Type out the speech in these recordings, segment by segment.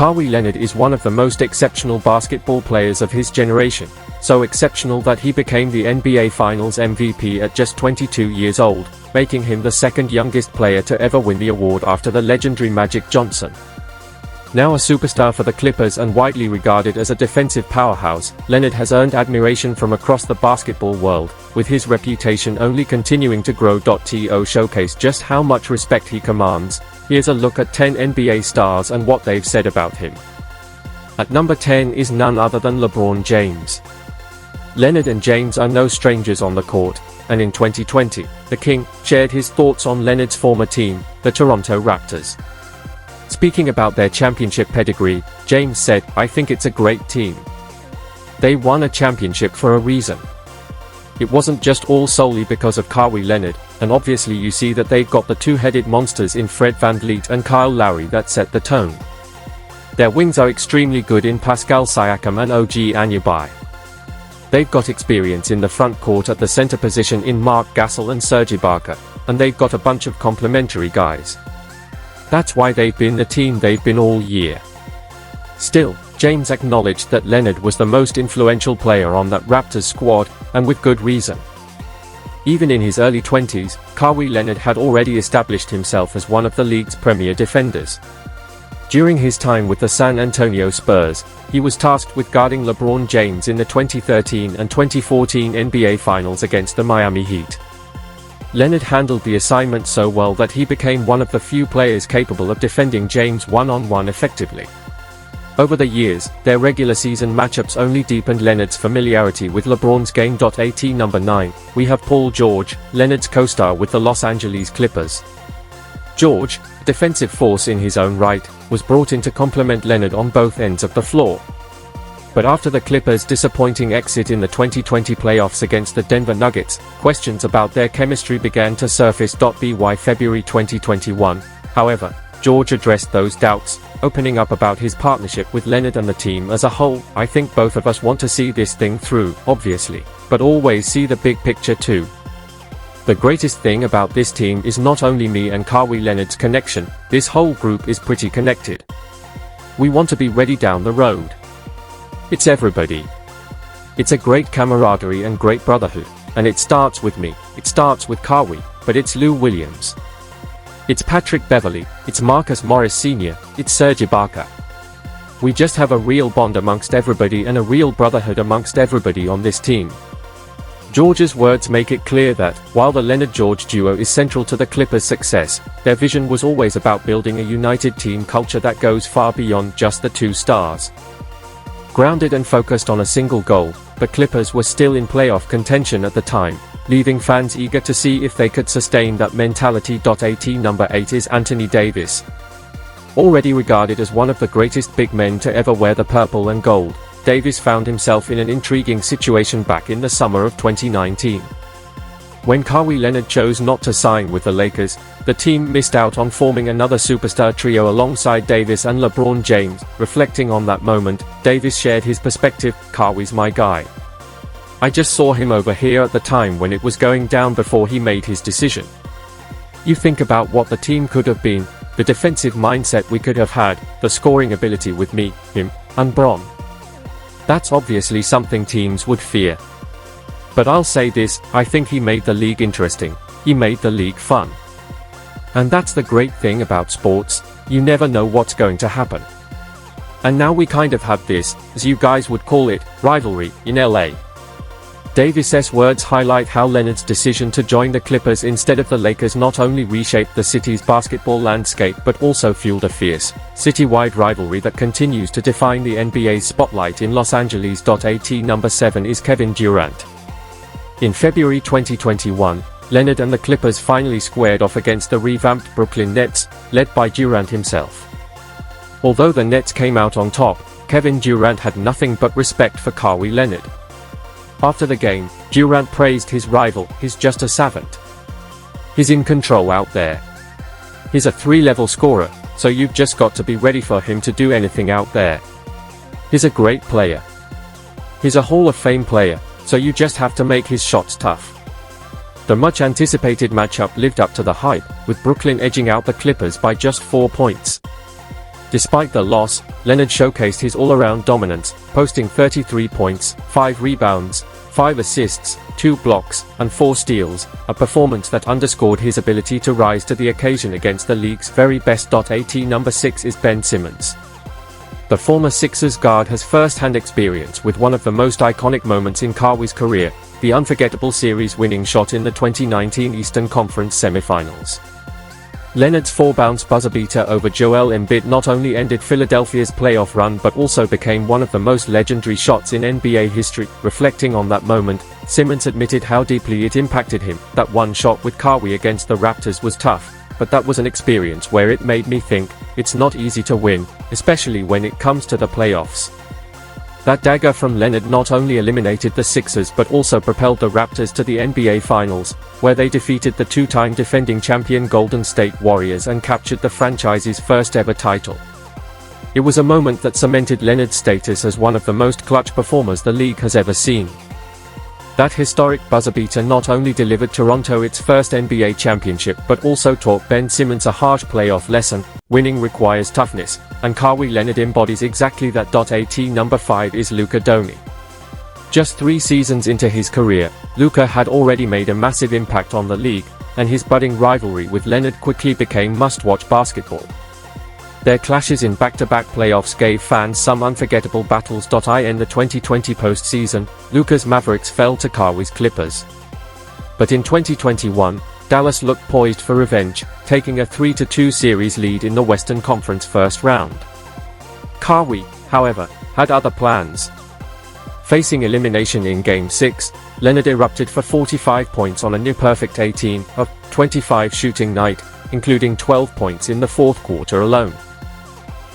Kawhi Leonard is one of the most exceptional basketball players of his generation, so exceptional that he became the NBA Finals MVP at just 22 years old, making him the second youngest player to ever win the award after the legendary Magic Johnson. Now a superstar for the Clippers and widely regarded as a defensive powerhouse, Leonard has earned admiration from across the basketball world, with his reputation only continuing to grow. To showcase just how much respect he commands, here's a look at 10 NBA stars and what they've said about him. At number 10 is none other than LeBron James. Leonard and James are no strangers on the court, and in 2020, the King shared his thoughts on Leonard's former team, the Toronto Raptors. Speaking about their championship pedigree, James said, "I think it's a great team. They won a championship for a reason. It wasn't just all solely because of Kawhi Leonard, and obviously you see that they've got the two-headed monsters in Fred VanVleet and Kyle Lowry that set the tone. Their wings are extremely good in Pascal Siakam and OG Anunoby. They've got experience in the front court at the center position in Marc Gasol and Serge Ibaka, and they've got a bunch of complementary guys. That's why they've been the team they've been all year." Still, James acknowledged that Leonard was the most influential player on that Raptors squad, and with good reason. Even in his early 20s, Kawhi Leonard had already established himself as one of the league's premier defenders. During his time with the San Antonio Spurs, he was tasked with guarding LeBron James in the 2013 and 2014 NBA Finals against the Miami Heat. Leonard handled the assignment so well that he became one of the few players capable of defending James one-on-one effectively. Over the years, their regular season matchups only deepened Leonard's familiarity with LeBron's game. At number 9, we have Paul George, Leonard's co-star with the Los Angeles Clippers. George, a defensive force in his own right, was brought in to complement Leonard on both ends of the floor. But after the Clippers' disappointing exit in the 2020 playoffs against the Denver Nuggets, questions about their chemistry began to surface. By February 2021, however, George addressed those doubts, opening up about his partnership with Leonard and the team as a whole. "I think both of us want to see this thing through, obviously, but always see the big picture too. The greatest thing about this team is not only me and Kawhi Leonard's connection, this whole group is pretty connected. We want to be ready down the road. It's everybody. It's a great camaraderie and great brotherhood, and it starts with me, it starts with Kawhi, but it's Lou Williams. It's Patrick Beverley, it's Marcus Morris Sr., it's Serge Ibaka. We just have a real bond amongst everybody and a real brotherhood amongst everybody on this team." George's words make it clear that, while the Leonard-George duo is central to the Clippers' success, their vision was always about building a united team culture that goes far beyond just the two stars. Grounded and focused on a single goal, the Clippers were still in playoff contention at the time, leaving fans eager to see if they could sustain that mentality. At number 8 is Anthony Davis. Already regarded as one of the greatest big men to ever wear the purple and gold, Davis found himself in an intriguing situation back in the summer of 2019. When Kawhi Leonard chose not to sign with the Lakers, the team missed out on forming another superstar trio alongside Davis and LeBron James. Reflecting on that moment, Davis shared his perspective, "Kawhi's my guy. I just saw him over here at the time when it was going down before he made his decision. You think about what the team could have been, the defensive mindset we could have had, the scoring ability with me, him, and Bron. That's obviously something teams would fear. But I'll say this, I think he made the league interesting, he made the league fun. And that's the great thing about sports, you never know what's going to happen. And now we kind of have this, as you guys would call it, rivalry, in LA." Davis's words highlight how Leonard's decision to join the Clippers instead of the Lakers not only reshaped the city's basketball landscape but also fueled a fierce, citywide rivalry that continues to define the NBA's spotlight in Los Angeles. At number 7 is Kevin Durant. In February 2021, Leonard and the Clippers finally squared off against the revamped Brooklyn Nets, led by Durant himself. Although the Nets came out on top, Kevin Durant had nothing but respect for Kawhi Leonard. After the game, Durant praised his rival, "He's just a savant. He's in control out there. He's a three-level scorer, so you've just got to be ready for him to do anything out there. He's a great player. He's a Hall of Fame player, so you just have to make his shots tough." The much-anticipated matchup lived up to the hype, with Brooklyn edging out the Clippers by just 4 points. Despite the loss, Leonard showcased his all-around dominance, posting 33 points, 5 rebounds, 5 assists, 2 blocks, and 4 steals, a performance that underscored his ability to rise to the occasion against the league's very best. At number 6 is Ben Simmons. The former Sixers guard has first-hand experience with one of the most iconic moments in Kawhi's career, the unforgettable series-winning shot in the 2019 Eastern Conference semifinals. Leonard's 4-bounce buzzer beater over Joel Embiid not only ended Philadelphia's playoff run but also became one of the most legendary shots in NBA history. Reflecting on that moment, Simmons admitted how deeply it impacted him. That one shot with Kawhi against the Raptors was tough, but that was an experience where it made me think, it's not easy to win, especially when it comes to the playoffs. That dagger from Leonard not only eliminated the Sixers but also propelled the Raptors to the NBA Finals, where they defeated the two-time defending champion Golden State Warriors and captured the franchise's first-ever title. It was a moment that cemented Leonard's status as one of the most clutch performers the league has ever seen. That historic buzzer beater not only delivered Toronto its first NBA championship but also taught Ben Simmons a harsh playoff lesson: winning requires toughness, and Kawhi Leonard embodies exactly that. At number 5 is Luka Doncic. Just 3 seasons into his career, Luka had already made a massive impact on the league, and his budding rivalry with Leonard quickly became must-watch basketball. Their clashes in back-to-back playoffs gave fans some unforgettable battles. In the 2020 postseason, Luka's Mavericks fell to Kawhi's Clippers. But in 2021, Dallas looked poised for revenge, taking a 3-2 series lead in the Western Conference first round. Kawhi, however, had other plans. Facing elimination in Game 6, Leonard erupted for 45 points on a near-perfect 18 of 25 shooting night, including 12 points in the fourth quarter alone.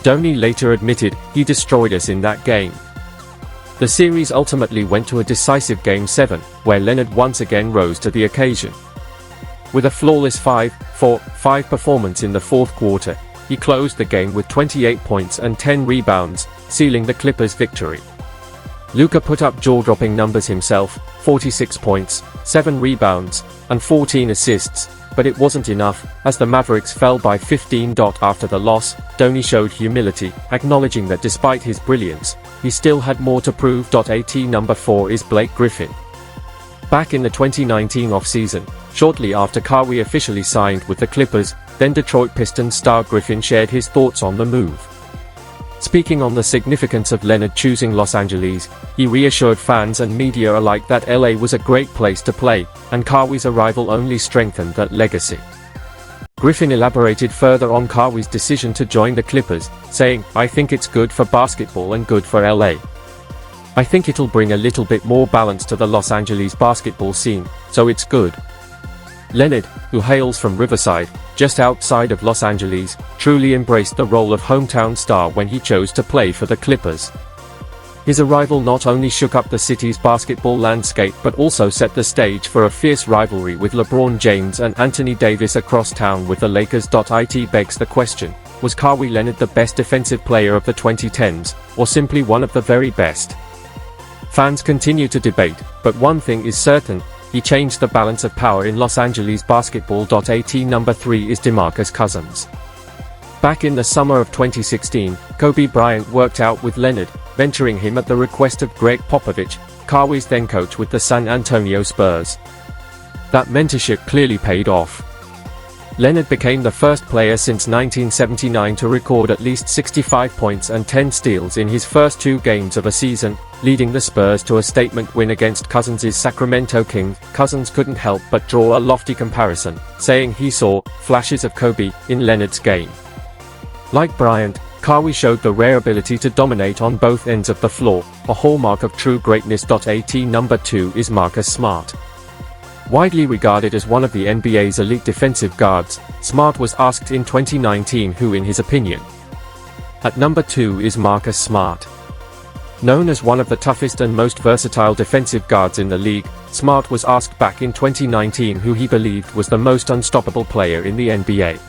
Doncic later admitted, "He destroyed us in that game." The series ultimately went to a decisive Game 7, where Leonard once again rose to the occasion. With a flawless 5-for-5 performance in the fourth quarter, he closed the game with 28 points and 10 rebounds, sealing the Clippers' victory. Luka put up jaw-dropping numbers himself: 46 points, 7 rebounds, and 14 assists, but it wasn't enough, as the Mavericks fell by 15. After the loss, Doncic showed humility, acknowledging that despite his brilliance, he still had more to prove. At number 4 is Blake Griffin. Back in the 2019 offseason, shortly after Kawhi officially signed with the Clippers, then Detroit Pistons star Griffin shared his thoughts on the move. Speaking on the significance of Leonard choosing Los Angeles, he reassured fans and media alike that LA was a great place to play, and Kawhi's arrival only strengthened that legacy. Griffin elaborated further on Kawhi's decision to join the Clippers, saying, "I think it's good for basketball and good for LA. I think it'll bring a little bit more balance to the Los Angeles basketball scene, so it's good." Leonard, who hails from Riverside, just outside of Los Angeles, truly embraced the role of hometown star when he chose to play for the Clippers. His arrival not only shook up the city's basketball landscape but also set the stage for a fierce rivalry with LeBron James and Anthony Davis across town with the Lakers. It begs the question, was Kawhi Leonard the best defensive player of the 2010s, or simply one of the very best? Fans continue to debate, but one thing is certain: he changed the balance of power in Los Angeles basketball. At number 3 is DeMarcus Cousins. Back in the summer of 2016, Kobe Bryant worked out with Leonard, mentoring him at the request of Greg Popovich, Kawhi's then coach with the San Antonio Spurs. That mentorship clearly paid off. Leonard became the first player since 1979 to record at least 65 points and 10 steals in his first 2 games of a season, leading the Spurs to a statement win against Cousins' Sacramento Kings. Cousins couldn't help but draw a lofty comparison, saying he saw flashes of Kobe in Leonard's game. Like Bryant, Kawhi showed the rare ability to dominate on both ends of the floor, a hallmark of true greatness. At number 2 is Marcus Smart. Widely regarded as one of the NBA's elite defensive guards, Smart was asked in 2019 who in his opinion. At number 2 is Marcus Smart. Known as one of the toughest and most versatile defensive guards in the league, Smart was asked back in 2019 who he believed was the most unstoppable player in the NBA.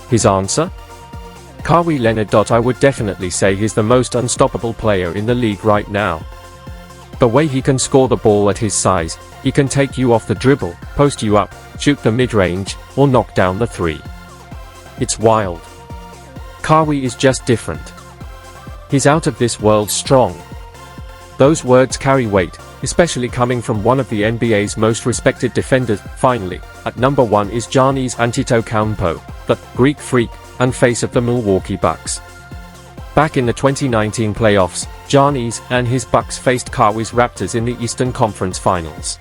His answer? Kawhi Leonard. I would definitely say he's the most unstoppable player in the league right now. The way he can score the ball at his size, he can take you off the dribble, post you up, shoot the mid-range, or knock down the 3. It's wild. Kawhi is just different. He's out of this world strong. Those words carry weight, especially coming from one of the NBA's most respected defenders. Finally, at number 1 is Giannis Antetokounmpo, the Greek freak and face of the Milwaukee Bucks. Back in the 2019 playoffs, Giannis and his Bucks faced Kawhi's Raptors in the Eastern Conference Finals.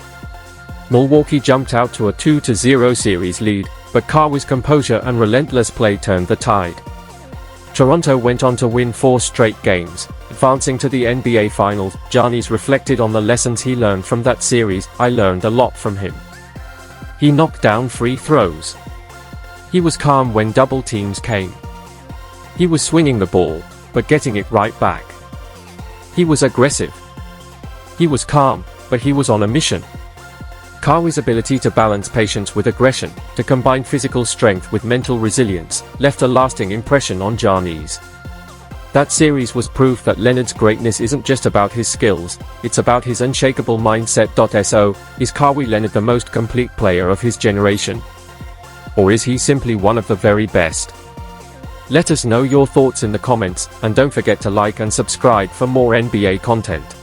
Milwaukee jumped out to a 2-0 series lead, but Kawhi's composure and relentless play turned the tide. Toronto went on to win 4 straight games, advancing to the NBA Finals. Giannis reflected on the lessons he learned from that series. "I learned a lot from him. He knocked down free throws. He was calm when double teams came. He was swinging the ball, but getting it right back. He was aggressive. He was calm, but he was on a mission." Kawhi's ability to balance patience with aggression, to combine physical strength with mental resilience, left a lasting impression on Giannis. That series was proof that Leonard's greatness isn't just about his skills, it's about his unshakable mindset. So, is Kawhi Leonard the most complete player of his generation? Or is he simply one of the very best? Let us know your thoughts in the comments, and don't forget to like and subscribe for more NBA content.